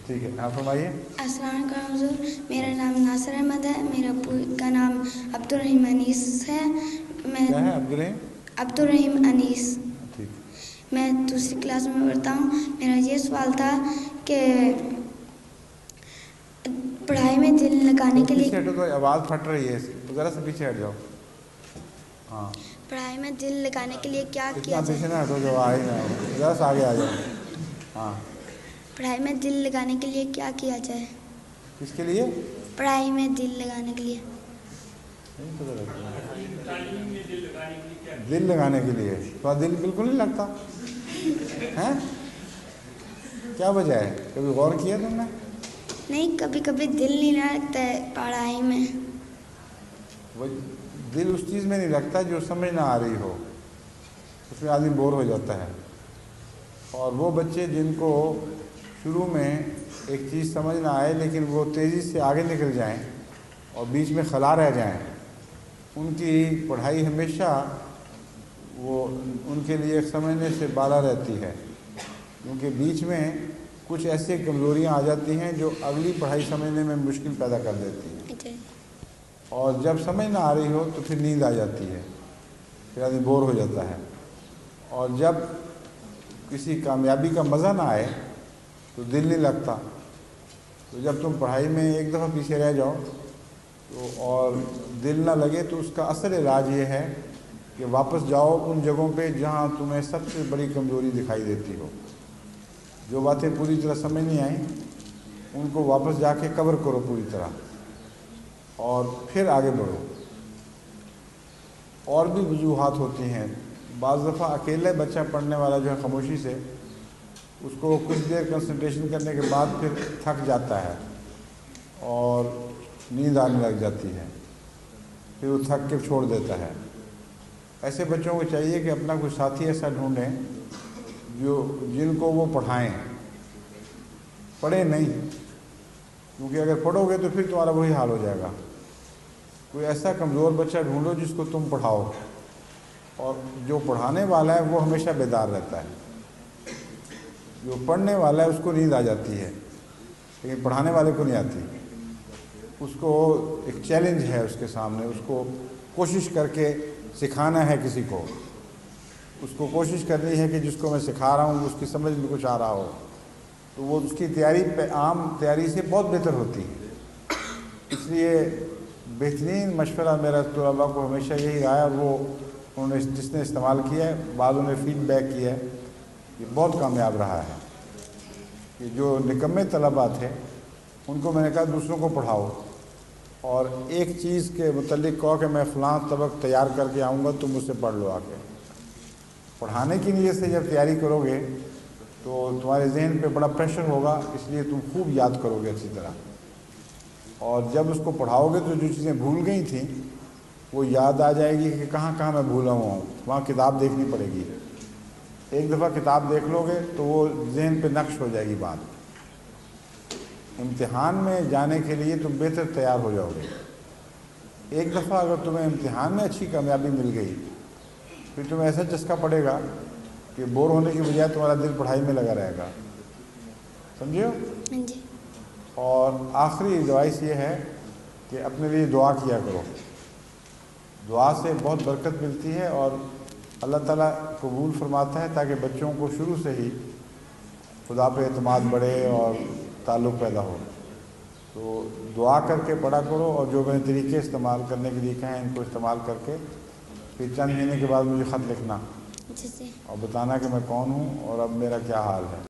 ٹھیک ہے، آپ فرمائیے۔ السلام علیکم حضور، میرا نام ناصر احمد ہے، میرا ابو کا نام عبدالرحیم انیس ہے۔ کیا ہے عبدالرحیم؟ عبدالرحیم انیس۔ ٹھیک۔ میں دوسری کلاس میں پڑھتا ہوں۔ میرا یہ سوال تھا کہ پڑھائی میں دل لگانے کے لیے، پیچھے ہٹو تو آواز پھٹ رہی ہے، ذرا سے پیچھے ہٹ جاؤ۔ ہاں، پڑھائی میں دل لگانے کے لیے کیا کیا اتنا جائے؟ پیچھے نہ ہٹو جو آ ہی نہ ہو، ذرا سا آگے آ جاؤ۔ ہاں، پڑھائی میں دل لگانے کے لیے کیا کیا جائے؟ کس کے لیے؟ پڑھائی میں دل لگانے کے لیے۔ دل لگانے کے لیے تو دل بالکل نہیں لگتا ہے، کیا وجہ ہے؟ کبھی غور کیا تم نے؟ نہیں، کبھی کبھی دل نہیں لگتا ہے پڑھائی میں۔ دل اس چیز میں نہیں لگتا جو سمجھ نہ آ رہی ہو، اس میں آدمی بور ہو جاتا ہے۔ اور وہ بچے جن کو شروع میں ایک چیز سمجھ نہ آئے لیکن وہ تیزی سے آگے نکل جائیں اور بیچ میں خلا رہ جائیں، ان کی پڑھائی ہمیشہ وہ ان کے لیے سمجھنے سے بالا رہتی ہے، کیونکہ بیچ میں کچھ ایسے کمزوریاں آ جاتی ہیں جو اگلی پڑھائی سمجھنے میں مشکل پیدا کر دیتی ہیں۔ اور جب سمجھ نہ آ رہی ہو تو پھر نیند آ جاتی ہے، پھر آدمی بور ہو جاتا ہے۔ اور جب کسی کامیابی کا مزہ نہ آئے تو دل نہیں لگتا۔ تو جب تم پڑھائی میں ایک دفعہ پیچھے رہ جاؤ تو اور دل نہ لگے تو اس کا اصل علاج یہ ہے کہ واپس جاؤ ان جگہوں پہ جہاں تمہیں سب سے بڑی کمزوری دکھائی دیتی ہو۔ جو باتیں پوری طرح سمجھ نہیں آئیں ان کو واپس جا کے کور کرو پوری طرح اور پھر آگے بڑھو۔ اور بھی وجوہات ہوتی ہیں، بعض دفعہ اکیلے بچہ پڑھنے والا جو ہے خاموشی سے، اس کو کچھ دیر کنسنٹریشن کرنے کے بعد پھر تھک جاتا ہے اور نیند آنے لگ جاتی ہے، پھر وہ تھک کے چھوڑ دیتا ہے۔ ایسے بچوں کو چاہیے کہ اپنا کوئی ساتھی ایسا ڈھونڈیں جن کو وہ پڑھائیں، پڑھیں نہیں، کیونکہ اگر پڑھو گے تو پھر تمہارا وہی حال ہو جائے گا۔ کوئی ایسا کمزور بچہ ڈھونڈو جس کو تم پڑھاؤ، اور جو پڑھانے والا ہے وہ ہمیشہ بیدار رہتا ہے۔ جو پڑھنے والا ہے اس کو نیند آ جاتی ہے لیکن پڑھانے والے کو نہیں آتی۔ اس کو ایک چیلنج ہے اس کے سامنے، اس کو کوشش کر کے سکھانا ہے کسی کو، اس کو کوشش کرنی ہے کہ جس کو میں سکھا رہا ہوں اس کی سمجھ میں کچھ آ رہا ہو، تو وہ اس کی تیاری عام تیاری سے بہت بہتر ہوتی ہے۔ اس لیے بہترین مشورہ میرا طلباء کو ہمیشہ یہی رہا ہے، اور وہ انہوں نے جس نے استعمال کیا ہے، بعضوں نے فیڈ بیک کیا ہے، یہ بہت کامیاب رہا ہے کہ جو نکمے طلباء تھے ان کو میں نے کہا دوسروں کو پڑھاؤ، اور ایک چیز کے متعلق کہو کہ میں فلاں سبق تیار کر کے آؤں گا، تم مجھ سے پڑھ لو آ کے۔ پڑھانے کی نیت سے جب تیاری کرو گے تو تمہارے ذہن پہ بڑا پریشر ہوگا، اس لیے تم خوب یاد کرو گے اچھی طرح، اور جب اس کو پڑھاؤ گے تو جو چیزیں بھول گئی تھیں وہ یاد آ جائے گی کہ کہاں کہاں میں بھولا ہوا ہوں، وہاں کتاب دیکھنی پڑے گی۔ ایک دفعہ کتاب دیکھ لو گے تو وہ ذہن پہ نقش ہو جائے گی بات۔ امتحان میں جانے کے لیے تم بہتر تیار ہو جاؤ گے۔ ایک دفعہ اگر تمہیں امتحان میں اچھی کامیابی مل گئی پھر تمہیں ایسا چسکا پڑے گا کہ بور ہونے کی بجائے تمہارا دل پڑھائی میں لگا رہے گا، سمجھے ہو؟ جی۔ اور آخری ایڈوائس یہ ہے کہ اپنے لیے دعا کیا کرو، دعا سے بہت برکت ملتی ہے اور اللہ تعالیٰ قبول فرماتا ہے، تاکہ بچوں کو شروع سے ہی خدا پہ اعتماد بڑھے اور تعلق پیدا ہو۔ تو دعا کر کے پڑھا کرو، اور جو میں نے طریقے استعمال کرنے کے لیے کہیں ان کو استعمال کر کے پھر چند مہینے کے بعد مجھے خط لکھنا اور بتانا کہ میں کون ہوں اور اب میرا کیا حال ہے۔